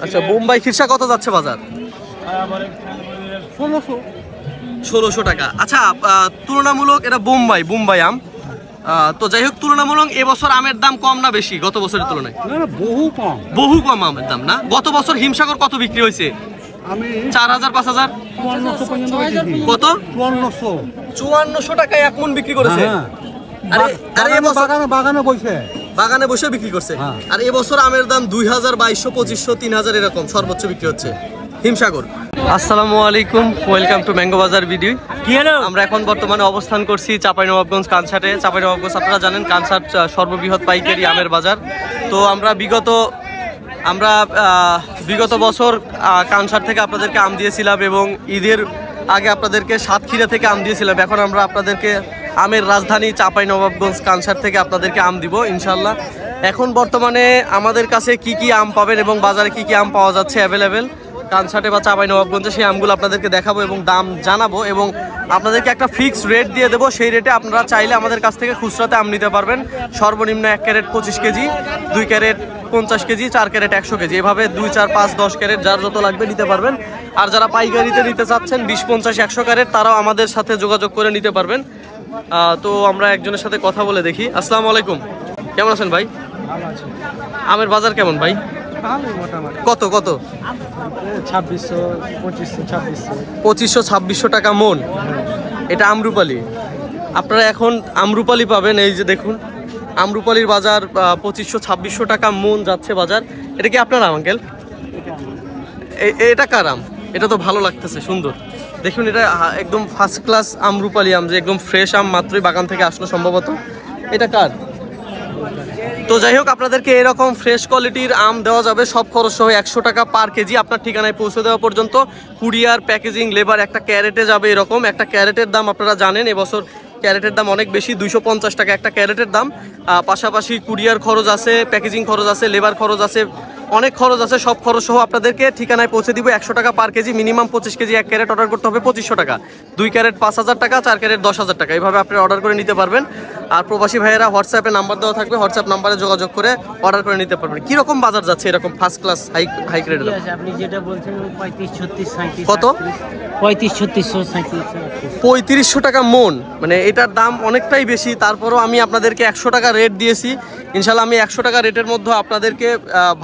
আচ্ছা, বোম্বাই খিরসা কত যাচ্ছে বাজার? 1600 টাকা। আচ্ছা, তুলনামূলক এটা বোম্বাই আম। তো যাই হোক, তুলনামূলক এবছর আমের দাম কম না বেশি গত বছরের তুলনায়? বহু কম আমের দাম না? গত বছর হিমসাগর কত বিক্রি হয়েছে? 4000 5000 কত? 5400 টাকায় এক মন বিক্রি করেছে। বাগানে বসে বিক্রি করছে। আর এবছর আমের দাম 2000 2200 2500 3000 এরকম সর্বোচ্চ বিক্রি হচ্ছে হিমসাগর। আসসালামু আলাইকুম, ওয়েলকাম টু ম্যাঙ্গো বাজার ভিডিও। আমরা এখন বর্তমানে অবস্থান করছি চাঁপাইনবাবগঞ্জ কানসাটে। চাঁপাইনবাবগঞ্জ আপনারা জানেন কানসাট সর্ববৃহৎ পাইকারি আমের বাজার। তো আমরা বিগত বছর কানসাট থেকে আপনাদেরকে আম দিয়েছিলাম এবং ঈদের আগে আপনাদেরকে সাতক্ষীরা থেকে আম দিয়েছিলাম। এখন আমরা আপনাদেরকে আমের রাজধানী চাঁপাইনবাবগঞ্জ কানসাট থেকে আপনাদেরকে আম দিব ইনশাল্লাহ। এখন বর্তমানে আমাদের কাছে কি কি আম পাবেন এবং বাজারে কি কি আম পাওয়া যাচ্ছে অ্যাভেলেবেল কানসাটে বা চাঁপাইনবাবগঞ্জে, সেই আমগুলো আপনাদেরকে দেখাবো এবং দাম জানাবো এবং আপনাদেরকে একটা ফিক্সড রেট দিয়ে দেবো। সেই রেটে আপনারা চাইলে আমাদের কাছ থেকে খুচরাতে আম নিতে পারবেন। সর্বনিম্ন 1 crate 25 KG, 2 crate 50 KG, 4 crate 100 KG, এভাবে 2 4 5 10 ক্যারেট যার যত লাগবে নিতে পারবেন। আর যারা পাইকারিতে নিতে চাচ্ছেন 20 50 100 ক্যারেট, তারাও আমাদের সাথে যোগাযোগ করে নিতে পারবেন। তো আমরা একজনের সাথে কথা বলে দেখি। আসসালামু আলাইকুম, কেমন আছেন ভাই? আমের বাজার কেমন ভাই? কত 2500 টাকা মন। এটা আমরুপালি। আপনারা এখন আমরুপালি পাবেন। এই যে দেখুন, আমরুপালির বাজার 2500 টাকা মন যাচ্ছে বাজার। এটা কি আপনার আম আঙ্কেল? এটা কার আম? এটা তো ভালো লাগতেছে, সুন্দর। দেখুন, এটা একদম ফার্স্ট ক্লাস আমরুপালি আম, যে একদম ফ্রেশ আম, মাত্রই বাগান থেকে আসলো সম্ভবত। এটা কার? তো যাই হোক, আপনাদেরকে এরকম ফ্রেশ কোয়ালিটির আম দেওয়া যাবে সব খরচ সহ 100 টাকা পার কেজি আপনার ঠিকানায় পৌঁছে দেওয়া পর্যন্ত। কুরিয়ার, প্যাকেজিং, লেবার একটা ক্যারেটে যাবে। এরকম একটা ক্যারেটের দাম আপনারা জানেন এবছর ক্যারেটের দাম অনেক বেশি, 250 টাকা একটা ক্যারেটের দাম। পাশাপাশি কুরিয়ার খরচ আছে, প্যাকেজিং খরচ আছে, লেবার খরচ আছে, অনেক খরচ আছে। সব খরচ সহ আপনাদেরকে ঠিকানায় পৌঁছে দিব 100 টাকা per KG. Minimum 25 KG 1 crate order করতে হবে 2500 টাকা, 2 ক্যারেট 5000 টাকা, 4 ক্যারেট 10,000 টাকা, এইভাবে আপনি অর্ডার করে নিতে পারবেন। আর প্রবাসী ভাইয়েরা হোয়াটসঅ্যাপে নাম্বার দেওয়া থাকবে, হোয়াটসঅ্যাপ নাম্বারে যোগাযোগ করে অর্ডার করে নিতে পারবেন। কীরকম বাজার যাচ্ছে এরকম ফার্স্ট ক্লাস হাই গ্রেডের? আপনি যেটা বলছেন 35 36 37 কত? 35 36 37 3500 টাকা মন, মানে এটার দাম অনেকটাই বেশি। তারপরও আমি আপনাদেরকে 100 টাকা রেট দিয়েছি। ইনশাল্লাহ আমি 100 টাকা রেটের মধ্যে আপনাদেরকে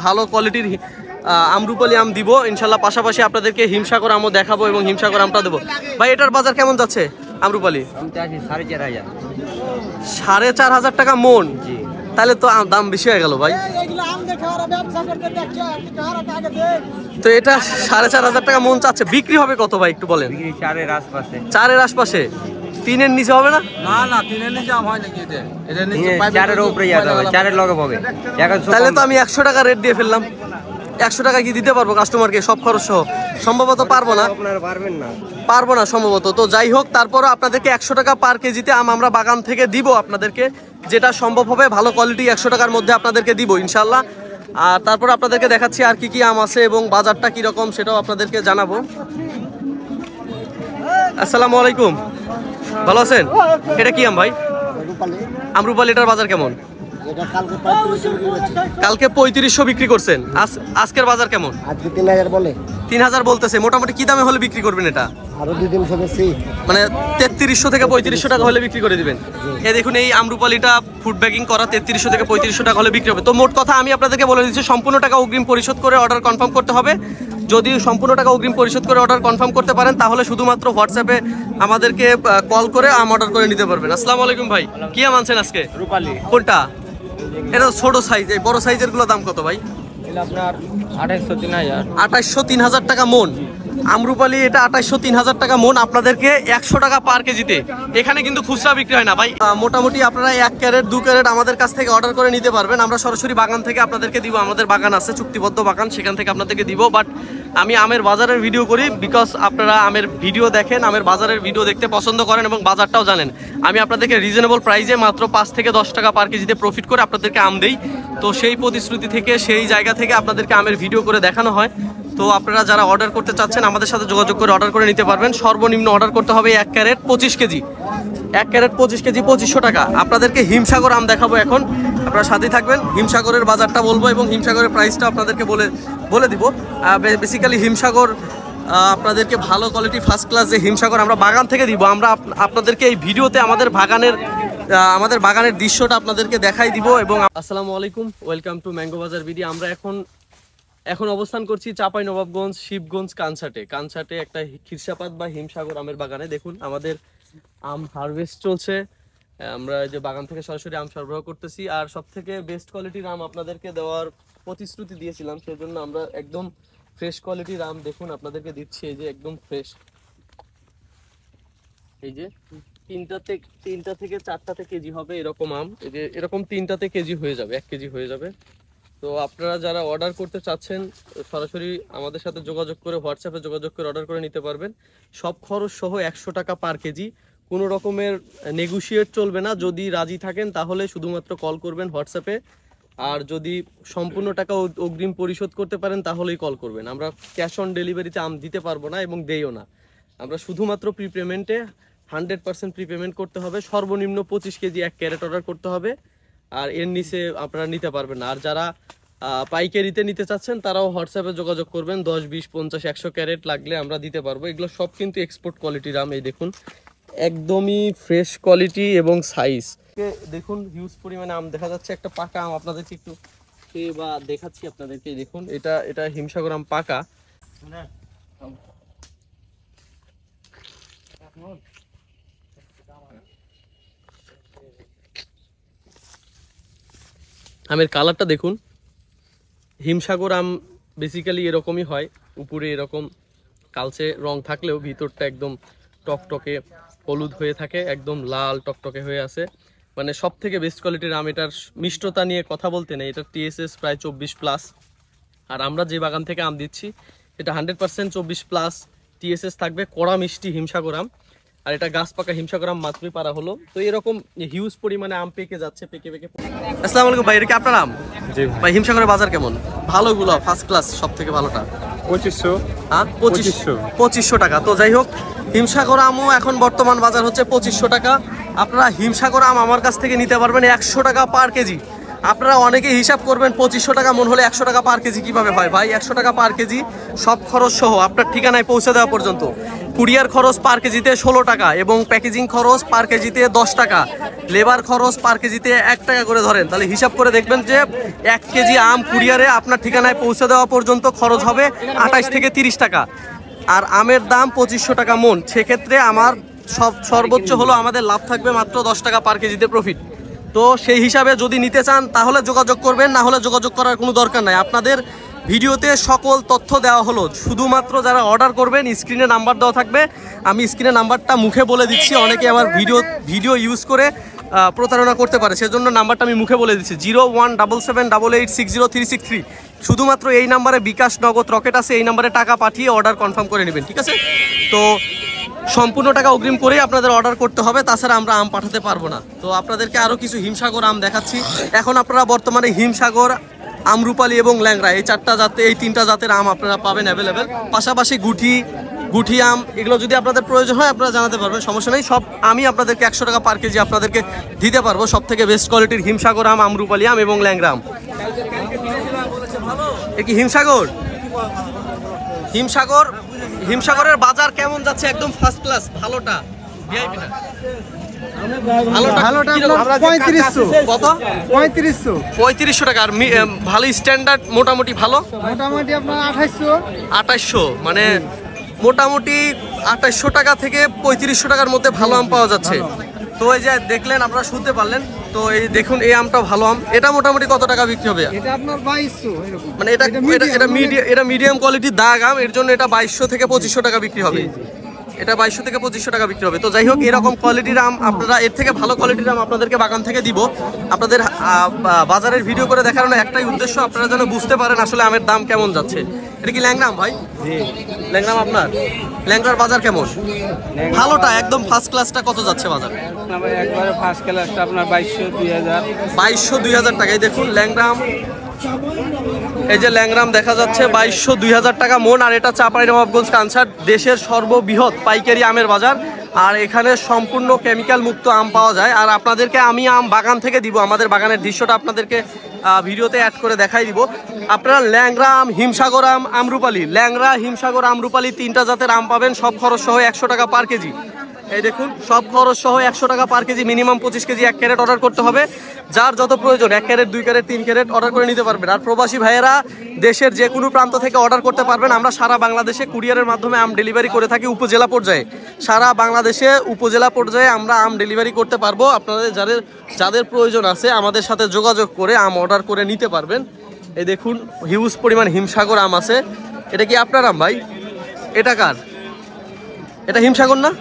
ভালো কোয়ালিটির আমরুপালি আম দিব ইনশাল্লাহ। পাশাপাশি আপনাদেরকে হিমসাগর আমও দেখাবো এবং হিমসাগর আমটা দেবো। ভাই, এটার বাজার কেমন যাচ্ছে আমরুপালি? 4500 টাকা মন। তাহলে তো দাম বেশি হয়ে গেল ভাই। তো এটা 4500 টাকা মন চাচ্ছে, বিক্রি হবে কত ভাই একটু বলেন? 4-এর আশপাশে। 3-এর নিচে হবে না? না 3-এর নিচে আম হয় নাকি? এটা নিচে 4-এর উপরে যাবে, 4-এর লগে হবে। তাহলে তো আমি 100 টাকা রেট দিয়ে ফেললাম। 100 টাকা কি দিতে পারবো কাস্টমারকে সব খরচ সহ? সম্ভবত পারবো না, পারবো না সম্ভবত। তো যাই হোক, তারপরও আপনাদেরকে 100 টাকা পার কেজিতে আম আমরা বাগান থেকে দিব আপনাদেরকে, যেটা সম্ভব হবে ভালো কোয়ালিটি 100 টাকার মধ্যে আপনাদেরকে দিব ইনশাল্লাহ। আর তারপর আপনাদেরকে দেখাচ্ছি আর কি কি আম আছে এবং বাজারটা কীরকম সেটাও আপনাদেরকে জানাবো। আসসালামু আলাইকুম, ভালো আছেন? এটা কি আম ভাই? আমরুপালি। এটার বাজার কেমন? কালকে 3500 বিক্রি করছেন, আজকের বাজার কেমন? 3000 বলতেছে। মোটামুটি কি দামে হলে বিক্রি করবেন এটা? মানে 3300 থেকে 3500 টাকা হলে বিক্রি করে দিবেন। এই দেখুন, এই আমরুপালিটা ফুড ব্যাগিং করা 3300 থেকে 3500 টাকা হলে বিক্রি হবে। তো মোট কথা আমি আপনাদেরকে বলে দিচ্ছি, সম্পূর্ণ টাকা অগ্রিম পরিশোধ করে অর্ডার কনফার্ম করতে হবে। যদি সম্পূর্ণ টাকা অগ্রিম পরিশোধ করে অর্ডার কনফার্ম করতে পারেন তাহলে শুধুমাত্র হোয়াটসঅ্যাপে আমাদেরকে কল করে আম অর্ডার করে নিতে পারবেন। আসসালামু আলাইকুম ভাই, কি আম আনছেন আজকে? রূপালী। কোনটা? এটা ছোট সাইজ। এই বড় সাইজের গুলো দাম কত ভাই? আপনার 2800 3000 টাকা মন আমরুপালি। এটা 2800 3000 টাকা মন আপনাদেরকে 100 টাকা পার কেজিতে। এখানে কিন্তু খুচরা বিক্রি হয় না ভাই। মোটামুটি আপনারা 1 ক্যারেট 2 ক্যারেট আমাদের কাছ থেকে অর্ডার করে নিতে পারবেন। আমরা সরাসরি বাগান থেকে আপনাদেরকে দিব, আমাদের বাগান আছে চুক্তিবদ্ধ বাগান, সেখান থেকে আপনাদেরকে দিব। বাট আমি আমের বাজারের ভিডিও করি বিকজ আপনারা আমের ভিডিও দেখেন, আমের বাজারের ভিডিও দেখতে পছন্দ করেন এবং বাজারটাও জানেন। আমি আপনাদেরকে রিজনেবল প্রাইসে মাত্র 5 থেকে 10 টাকা পার কেজিতে প্রফিট করে আপনাদেরকে আম দেই। তো সেই প্রতিশ্রুতি থেকে, সেই জায়গা থেকে আপনাদেরকে আমের ভিডিও করে দেখানো হয়। তো আপনারা যারা অর্ডার করতে চাচ্ছেন আমাদের সাথে যোগাযোগ করে অর্ডার করে নিতে পারবেন। সর্বনিম্ন অর্ডার করতে হবে 1 ক্যারেট 25 কেজি, 1 ক্যারেট 25 কেজি 2500 টাকা। আপনাদেরকে হিমসাগর আম দেখাবো এখন, আপনারা সাথেই থাকবেন। হিমসাগরের বাজারটা বলবো এবং হিমসাগরের প্রাইসটা আপনাদেরকে বলে দিব। বেসিক্যালি হিমসাগর আপনাদেরকে ভালো কোয়ালিটি ফার্স্ট ক্লাস যে হিমসাগর আমরা বাগান থেকে দিব। আমরা আপনাদেরকে এই ভিডিওতে আমাদের বাগানের দৃশ্যটা আপনাদেরকে দেখাই দিব। এবং আসসালামু আলাইকুম, ওয়েলকাম টু ম্যাঙ্গো বাজার ভিডিও। আমরা এখন অবস্থান করছি চাঁপাইনবাবগঞ্জ শিবগঞ্জ কানসাটে একটা খিরসাপাত বা হিমসাগর আমের বাগানে। দেখুন আমাদের আম হারভেস্ট চলছে, আমরা যে বাগান থেকে সরাসরি আম সরবরাহ করতেছি। আর সব থেকে বেস্ট কোয়ালিটির আম আপনাদেরকে দেওয়ার প্রতিশ্রুতি দিয়েছিলাম, সেজন্য আমরা একদম ফ্রেশ কোয়ালিটির আম দেখুন আপনাদেরকে দিচ্ছি। এই যে একদম ফ্রেশ, এই যে তিনটা থেকে চারটাতে কেজি হবে এরকম আম। এই যে এরকম তিনটাতে কেজি হয়ে যাবে, 1 কেজি হয়ে যাবে। তো আপনারা যারা অর্ডার করতে চাচ্ছেন সরাসরি আমাদের সাথে যোগাযোগ করে, হোয়াটসঅ্যাপে যোগাযোগ করে অর্ডার করে নিতে পারবেন। সব খরচ সহ 100 টাকা পার কেজি, কোনো রকমের নেগোশিয়েট চলবে না। যদি রাজি থাকেন তাহলে শুধুমাত্র কল করবেন হোয়াটসঅ্যাপে, আর যদি সম্পূর্ণ টাকা অগ্রিম পরিশোধ করতে পারেন তাহলেই কল করবেন। আমরা ক্যাশ অন ডেলিভারিতে আম দিতে পারবো না এবং দেইও না। আমরা শুধুমাত্র প্রিপেমেন্টে 100% প্রিপেমেন্ট করতে হবে। সর্বনিম্ন 25 কেজি 1 ক্যারেট অর্ডার করতে হবে, আর এর নিচে আপনারা নিতে পারবেন না। আর যারা পাইকারিতে নিতে চাচ্ছেন তারাও হোয়াটসঅ্যাপে যোগাযোগ করবেন। 10, 20, 50, 100 ক্যারেট লাগলে আমরা দিতে পারবো। এগুলো সব কিন্তু এক্সপোর্ট কোয়ালিটির আম। এই দেখুন একদমই ফ্রেশ কোয়ালিটি এবং সাইজ দেখুন, হিউজ পরিমাণে আম দেখা যাচ্ছে। একটা পাকা আম আপনাদেরকে একটু বা দেখাচ্ছি আপনাদেরকে। দেখুন এটা হিমসাগর আম পাকা। আমের কালারটা দেখুন। হিমসাগর আম বেসিক্যালি এরকমই হয়, উপরে এরকম কালচে রং থাকলেও ভিতরটা একদম টকটকে হলুদ হয়ে থাকে, একদম লাল টকটকে হয়ে আছে। মানে সব থেকে বেস্ট কোয়ালিটির আম। এটার মিষ্টতা নিয়ে কথা বলতে নেই, এটার TSS প্রায় 24+। আর আমরা যে বাগান থেকে আম দিচ্ছি এটা 100% 24+ TSS থাকবে। কড়া মিষ্টি হিমসাগর আম, আর এটা গাছ পাকা হিমসাগর আম মাত্রই পারা হলো। তো এরকম হিউজ পরিমাণে আম পেকে যাচ্ছে, পেকে। আসসালামু আলাইকুম ভাই, এটা কি আপনার আম? জি ভাই হিমসাগরের বাজার কেমন? ভালোগুলো ফার্স্ট ক্লাস, সব থেকে ভালোটা 2500। হ্যাঁ 2500 টাকা। তো যাই হোক, হিমসাগর আমও এখন বর্তমান বাজার হচ্ছে 2500 টাকা। আপনারা হিমসাগর আম আমার কাছ থেকে নিতে পারবেন 100 টাকা পার কেজি। আপনারা অনেকে হিসাব করবেন 2500 টাকা মন হলে 100 টাকা পার কেজি কিভাবে হয়। ভাই 100 টাকা পার কেজি সব খরচ সহ আপনার ঠিকানায় পৌঁছে দেওয়া পর্যন্ত। কুরিয়ার খরচ পার কেজিতে 16 টাকা এবং প্যাকেজিং খরচ পার কেজিতে 10 টাকা, লেবার খরচ পার কেজিতে 1 টাকা করে ধরেন। তাহলে হিসাব করে দেখবেন যে 1 কেজি আম কুরিয়ারে আপনার ঠিকানায় পৌঁছে দেওয়া পর্যন্ত খরচ হবে 28 থেকে 30 টাকা। আর আমের দাম 2500 টাকা মন। সেক্ষেত্রে আমার সর্বোচ্চ হলো আমাদের লাভ থাকবে মাত্র 10 টাকা পার কেজিতে প্রফিট। তো সেই হিসাবে যদি নিতে চান তাহলে যোগাযোগ করবেন, না হলে যোগাযোগ করার কোনো দরকার নাই। আপনাদের ভিডিওতে সকল তথ্য দেওয়া হলো, শুধুমাত্র যারা অর্ডার করবেন স্ক্রিনে নাম্বার দেওয়া থাকবে। আমি স্ক্রিনে নাম্বারটা মুখে বলে দিচ্ছি, অনেকে আমার ভিডিও ইউজ করে প্রতারণা করতে পারে, সেজন্য নাম্বারটা আমি মুখে বলে দিচ্ছি। 017788603363। শুধুমাত্র এই নাম্বারে বিকাশ, নগদ, রকেট আছে, এই নাম্বারে টাকা পাঠিয়ে অর্ডার কনফার্ম করে নেবেন, ঠিক আছে? তো সম্পূর্ণ টাকা অগ্রিম করেই আপনাদের অর্ডার করতে হবে, তাছাড়া আমরা আম পাঠাতে পারবো না। তো আপনাদেরকে আরও কিছু হিমসাগর আম দেখাচ্ছি। এখন আপনারা বর্তমানে হিমসাগর, আমরুপালি এবং ল্যাংড়া এই 3টা জাতের আম আপনারা পাবেন অ্যাভেলেবেল। পাশাপাশি গুঠি আম, এগুলো যদি আপনাদের প্রয়োজন হয় আপনারা জানাতে পারবেন, সমস্যা নেই। সব আমি আপনাদেরকে 100 টাকা পার কেজি আপনাদেরকে দিতে পারবো। সব থেকে বেস্ট কোয়ালিটির হিমসাগর আম, আমরুপালি আম এবং ল্যাংড়া আম। এ কি হিমসাগরের বাজার কেমন যাচ্ছে? একদম ফার্স্ট ক্লাস ভালোটা, ভিআইপি না ভালোটা 3500। কত? 3500 টাকা। আর ভালো স্ট্যান্ডার্ড মোটামুটি ভালো মোটামুটি আপনার 2800, মানে মোটামুটি 2800 টাকা থেকে 3500 টাকার মধ্যে ভালো আম পাওয়া যাচ্ছে। তো এই যে দেখলেন, আপনারা শুনতে পারলেন। তো এই দেখুন, এই আমটা ভালো আম। এটা মোটামুটি কত টাকা বিক্রি হবে? এটা আপনার 2200 এরকম। মানে এটা মিডিয়াম কোয়ালিটির দাগ আম, এর জন্য এটা 2200 থেকে 2500 টাকা বিক্রি হবে। এটা 2200 থেকে 2500 টাকা বিক্রি হবে। তো যাই হোক, এরকম কোয়ালিটির আম আপনারা, এর থেকে ভালো কোয়ালিটির আম আপনাদেরকে বাগান থেকে দিব। আপনাদের বাজারের ভিডিও করে দেখানোর একটাই উদ্দেশ্য, আপনারা যেন বুঝতে পারেন আসলে আমের দাম কেমন যাচ্ছে। এটা কি ল্যাংড়া আম ভাই? ল্যাংড়া আম আপনার? ল্যাংড়ার বাজার কেমন? ভালোটা একদম ফার্স্ট ক্লাসটা কত যাচ্ছে বাজার? একবারে ফার্স্ট ক্লাসটা আপনার 2200-2000 টাকা। এই দেখুন ল্যাংড়া আম, এই যে ল্যাংড়া আম দেখা যাচ্ছে 2200-2000 টাকা মন। আর এটা চাঁপাইনবাবগঞ্জ কানসাট, দেশের সর্ববৃহৎ পাইকারি আমের বাজার। আর এখানে সম্পূর্ণ কেমিক্যাল মুক্ত আম পাওয়া যায়। আর আপনাদেরকে আমি আম বাগান থেকে দিব, আমাদের বাগানের দৃশ্যটা আপনাদেরকে ভিডিওতে অ্যাড করে দেখাই দিব। আপনারা ল্যাংড়া আম, হিমসাগর আম, আমরুপালি, ল্যাংড়া, হিমসাগর, আমরুপালি 3টা জাতের আম পাবেন, সব খরচ সহ 100 টাকা পার কেজি। এই দেখুন, সব খরচ সহ 100 টাকা per KG, minimum 25 KG 1 crate order করতে হবে। যার যত প্রয়োজন 1 ক্যারেট, 2 ক্যারেট, 3 ক্যারেট অর্ডার করে নিতে পারবেন। আর প্রবাসী ভাইয়েরা দেশের যে কোনো প্রান্ত থেকে অর্ডার করতে পারবেন। আমরা সারা বাংলাদেশে কুরিয়ারের মাধ্যমে আম ডেলিভারি করে থাকি উপজেলা পর্যায়ে। সারা বাংলাদেশে উপজেলা পর্যায়ে আমরা আম ডেলিভারি করতে পারবো। আপনাদের যাদের প্রয়োজন আছে আমাদের সাথে যোগাযোগ করে আম অর্ডার করে নিতে পারবেন। এই দেখুন, হিউজ পরিমাণ হিমসাগর আম আছে। এটা কি আপনার আম ভাই? এটা কার? এটা হিমসাগর না,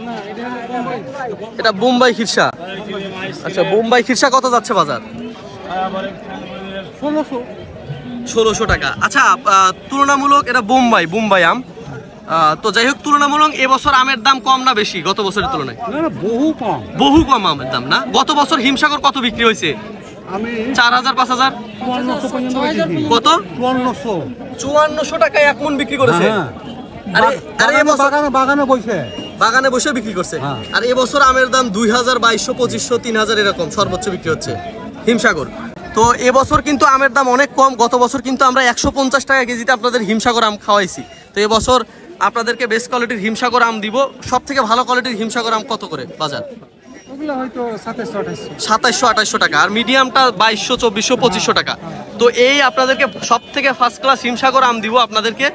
এটা বোম্বাই খিরসা। আচ্ছা, বোম্বাই খিরসা কত যাচ্ছে বাজার? 1600 টাকা। আচ্ছা, তুলনামূলক এটা বোম্বাই আম। তো যাই হোক, তুলনামূলক এবছর আমের দাম কম না বেশি গত বছরের তুলনায়? বহু কম আমের দাম না? গত বছর হিমসাগর কত বিক্রি হয়েছে? 4000, 5000, কত? 5400 টাকায় 1 মণ বিক্রি করেছে। বাগানে বসে বিক্রি করছে। আর এবছর আমের দাম 2000, 2200, 2500, 3000 এরকম সর্বোচ্চ বিক্রি হচ্ছে হিমসাগর। তো এবছর কিন্তু আমের দাম অনেক কম। গত বছর কিন্তু আমরা 150 টাকা কেজিতে আপনাদের হিমসাগর আম খাওয়াইছি। তো এবছর আপনাদেরকে বেস্ট কোয়ালিটির হিমসাগর আম দিব। সব থেকে ভালো কোয়ালিটির হিমসাগর আম কত করে বাজার? 2700-2800 টাকা। আর মিডিয়ামটা 2200, 2400, 2500 টাকা। তো এই আপনাদেরকে সব থেকে ফার্স্ট ক্লাস হিমসাগর আম দিব আপনাদেরকে,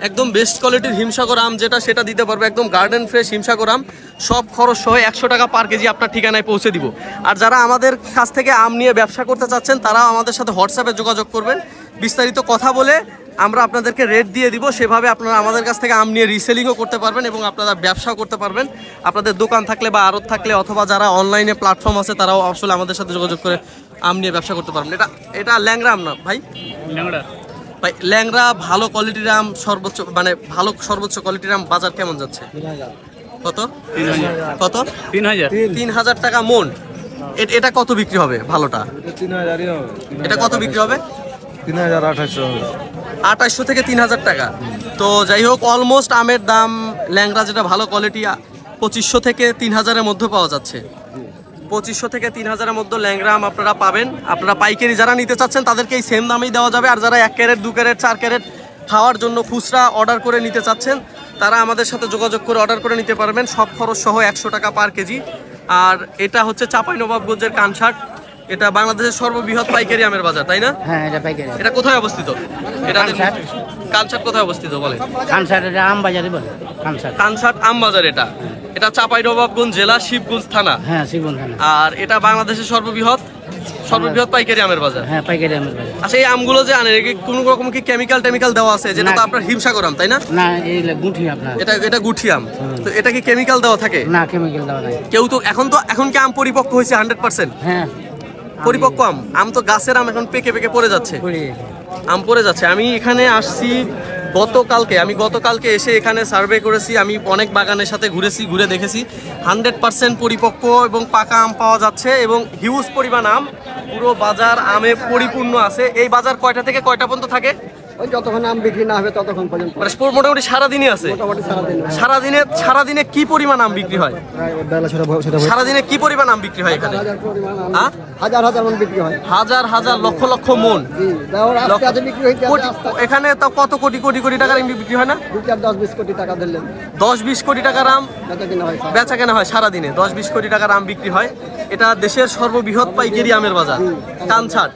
একদম বেস্ট কোয়ালিটির হিমসাগর আম যেটা সেটা দিতে পারবো, একদম গার্ডেন ফ্রেশ হিমসাগর আম, সব খরচ সহ 100 টাকা পার কেজি আপনার ঠিকানায় পৌঁছে দিব। আর যারা আমাদের কাছ থেকে আম নিয়ে ব্যবসা করতে চাচ্ছেন তারাও আমাদের সাথে হোয়াটসঅ্যাপে যোগাযোগ করবেন। বিস্তারিত কথা বলে আমরা আপনাদেরকে রেট দিয়ে দিব। সেভাবে আপনারা আমাদের কাছ থেকে আম নিয়ে রিসেলিংও করতে পারবেন এবং আপনারা ব্যবসাও করতে পারবেন। আপনাদের দোকান থাকলে বা আড়ত থাকলে অথবা যারা অনলাইনে প্ল্যাটফর্ম আছে তারাও আসলে আমাদের সাথে যোগাযোগ করে আম নিয়ে ব্যবসা করতে পারবেন। এটা ল্যাংড়া আম না ভাই? ভাই, ল্যাংড়া ভালো কোয়ালিটির আম সর্বোচ্চ কোয়ালিটির আম বাজার কেমন যাচ্ছে? কত? 3000 টাকা মন। এটা কত বিক্রি হবে ভালোটা? 3000ই হবে। এটা কত বিক্রি হবে? 2800 থেকে 3000 টাকা। তো যাই হোক, অলমোস্ট আমের দাম ল্যাংড়া যেটা ভালো কোয়ালিটি 2500 থেকে 3000-এর মধ্যে পাওয়া যাচ্ছে। 2500 থেকে 3000-এর মধ্যে ল্যাংড়া আম আপনারা পাবেন। আপনারা পাইকারি যারা নিতে চাচ্ছেন তাদেরকে এই সেম দামেই দেওয়া যাবে। আর যারা 1 ক্যারেট, 2 ক্যারেট, 4 ক্যারেট খাওয়ার জন্য খুচরা অর্ডার করে নিতে চাচ্ছেন তারা আমাদের সাথে যোগাযোগ করে অর্ডার করে নিতে পারবেন, সব খরচ সহ 100 টাকা পার কেজি। আর এটা হচ্ছে চাঁপাইনবাবগঞ্জের কানসাট। এটা বাংলাদেশের সর্ববৃহৎ পাইকারি আমের বাজার, তাই না? হ্যাঁ, এটা পাইকারি। এটা কোথায় অবস্থিত? এটা কানসাট কোথায় অবস্থিত বলে? কানসাট, এটা আম বাজারে বলে কানসাট আম বাজার। এটা চাঁপাইনবাবগঞ্জ জেলা, শিবগঞ্জ থানা। হ্যাঁ, শিবগঞ্জ থানা। আর এটা বাংলাদেশের সর্ববৃহৎ পাইকারি আমের বাজার। হ্যাঁ, পাইকারি আমের বাজার। আচ্ছা, এই আমগুলো যে আনে কোনো রকম কি কেমিক্যাল দেওয়া আছে? যেটা তো আপনার হিমসাগর আম, তাই না? না, এই গুঠি আপনার। এটা গুঠি আম। তো এটা কি কেমিক্যাল দেওয়া থাকে? না, কেমিক্যাল দেওয়া নাই। কেউ তো এখন কি আম পরিপক্ক হয়েছে 100%? হ্যাঁ, পরিপক্ক আম তো গাছের আম এখন পেকে পড়ে যাচ্ছে, আম পড়ে যাচ্ছে। আমি এখানে আসছি গতকালকে এসে এখানে সার্ভে করেছি। আমি অনেক বাগানের সাথে ঘুরে দেখেছি 100% পরিপক্ক এবং পাকা আম পাওয়া যাচ্ছে এবং হিউজ পরিমাণ আম। পুরো বাজার আমে পরিপূর্ণ আছে। এই বাজার কয়টা থেকে কয়টা পর্যন্ত থাকে? ওই যতক্ষণ আম বিক্রি না হবে ততক্ষণ পর্যন্ত। মানে মোটামুটি সারাদিনই আছে? মোটামুটি সারাদিন। সারাদিনে কি পরিমাণ আম বিক্রি হয়? সারাদিনে কি পরিমাণ আম বিক্রি হয় এখানে? হাজার মন বিক্রি হয়। হাজার লক্ষ মন। এখানে তো কত কোটি টাকার আম বিক্রি হয় না? 10-20 কোটি টাকা দিলেন। 10-20 কোটি টাকার আম বেচা কেনা হয় সারাদিনে। 10-20 কোটি টাকার আম বিক্রি হয়। এটা দেশের সর্ববৃহৎ পাইকারি আমের বাজার কানসাট।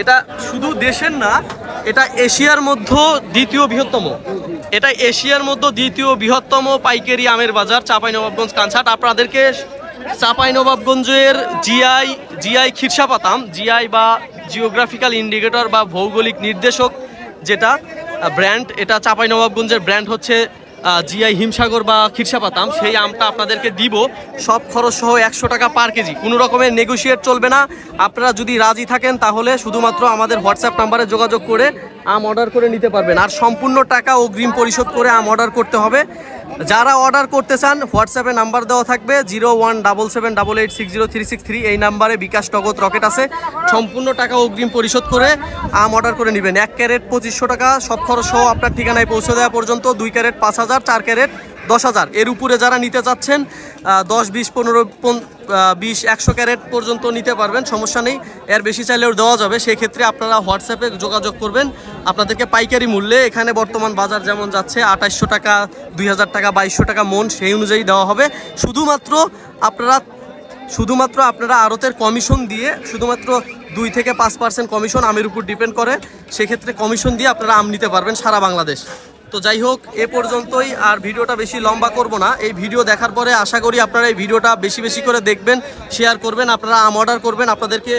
এটা শুধু দেশের না, এটা এশিয়ার মধ্যে দ্বিতীয় বৃহত্তম পাইকারি আমের বাজার চাঁপাইনবাবগঞ্জ কানসাট। আপনাদেরকে চাঁপাইনবাবগঞ্জের জিআই খিরসাপাতাম, জিআই বা জিওগ্রাফিক্যাল ইন্ডিকেটর বা ভৌগোলিক নির্দেশক যেটা ব্র্যান্ড, এটা চাঁপাইনবাবগঞ্জের ব্র্যান্ড হচ্ছে জিআই হিমসাগর বা খিরসাপাতাম। সেই আমটা আপনাদেরকে দিব সব খরচ সহ 100 টাকা পার কেজি। কোনো রকমের নেগোশিয়েট চলবে না। আপনারা যদি রাজি থাকেন তাহলে শুধুমাত্র আমাদের হোয়াটসঅ্যাপ নাম্বারে যোগাযোগ করে আম অর্ডার করে নিতে পারবেন। আর সম্পূর্ণ টাকা অগ্রিম পরিশোধ করে আম অর্ডার করতে হবে। যারা অর্ডার করতে চান হোয়াটসঅ্যাপে নাম্বার দেওয়া থাকবে 01778860363, এই নাম্বারে বিকাশ, নগদ, রকেট আছে। সম্পূর্ণ টাকা অগ্রিম পরিশোধ করে আম অর্ডার করে নেবেন। 1 ক্যারেট 2500 টাকা সব খরচ সহ আপনার ঠিকানায় পৌঁছে দেওয়া পর্যন্ত। 2 ক্যারেট 5000, 4 ক্যারেট 10,000। এর উপরে যারা নিতে চাচ্ছেন 10, 20, 15, 20, 100 ক্যারেট পর্যন্ত নিতে পারবেন, সমস্যা নেই। এর বেশি চাইলেও দেওয়া যাবে। সেই ক্ষেত্রে আপনারা হোয়াটসঅ্যাপে যোগাযোগ করবেন। আপনাদেরকে পাইকারি মূল্যে এখানে বর্তমান বাজার যেমন যাচ্ছে 2800 টাকা, 2000 টাকা, 2200 টাকা মন, সেই অনুযায়ী দেওয়া হবে। শুধুমাত্র আপনারা আড়তের কমিশন দিয়ে, শুধুমাত্র 2 থেকে 5% কমিশন আমের উপর ডিপেন্ড করে, সেক্ষেত্রে কমিশন দিয়ে আপনারা আম নিতে পারবেন সারা বাংলাদেশ। তো যাই হোক, এ পর্যন্তই, আর ভিডিওটা বেশি লম্বা করব না। এই ভিডিও দেখার পরে আশা করি আপনারা এই ভিডিওটা বেশি বেশি করে দেখবেন, শেয়ার করবেন, আপনারা আম অর্ডার করবেন। আপনাদেরকে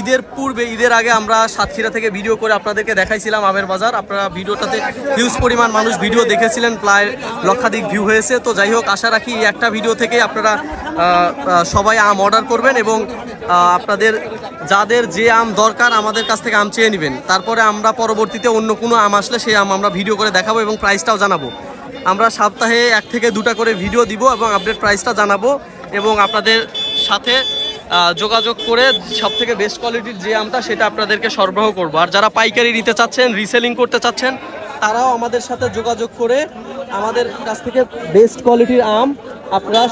ঈদের পূর্বে, ঈদের আগে আমরা সাতক্ষীরা থেকে ভিডিও করে আপনাদেরকে দেখাইছিলাম আমের বাজার। আপনারা ভিডিওটাতে হিউজ পরিমাণ মানুষ ভিডিও দেখেছিলেন, প্রায় লক্ষাধিক ভিউ হয়েছে। তো যাই হোক, আশা রাখি এই একটা ভিডিও থেকে আপনারা সবাই আম অর্ডার করবেন এবং আপনাদের যাদের যে আম দরকার আমাদের কাছ থেকে আম চেয়ে নেবেন। তারপরে আমরা পরবর্তীতে অন্য কোনো আম আসলে সেই আম আমরা ভিডিও করে দেখাবো এবং প্রাইসটাও জানাবো। আমরা সপ্তাহে 1 থেকে 2টা করে ভিডিও দিব এবং আপডেট প্রাইসটা জানাবো এবং আপনাদের সাথে যোগাযোগ করে সবথেকে বেস্ট কোয়ালিটির যে আমটা সেটা আপনাদেরকে সরবরাহ করব। আর যারা পাইকারি নিতে চাচ্ছেন, রিসেলিং করতে চাচ্ছেন, তারাও আমাদের সাথে যোগাযোগ করে আমাদের কাছ থেকে বেস্ট কোয়ালিটির আম আপনারা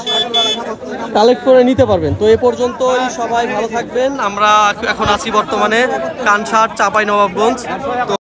কালেক্ট করে নিতে পারবেন। তো এ পর্যন্তই, সবাই ভালো থাকবেন। আমরা এখন আছি বর্তমানে কানসার, চাঁপাইনবাবগঞ্জ। তো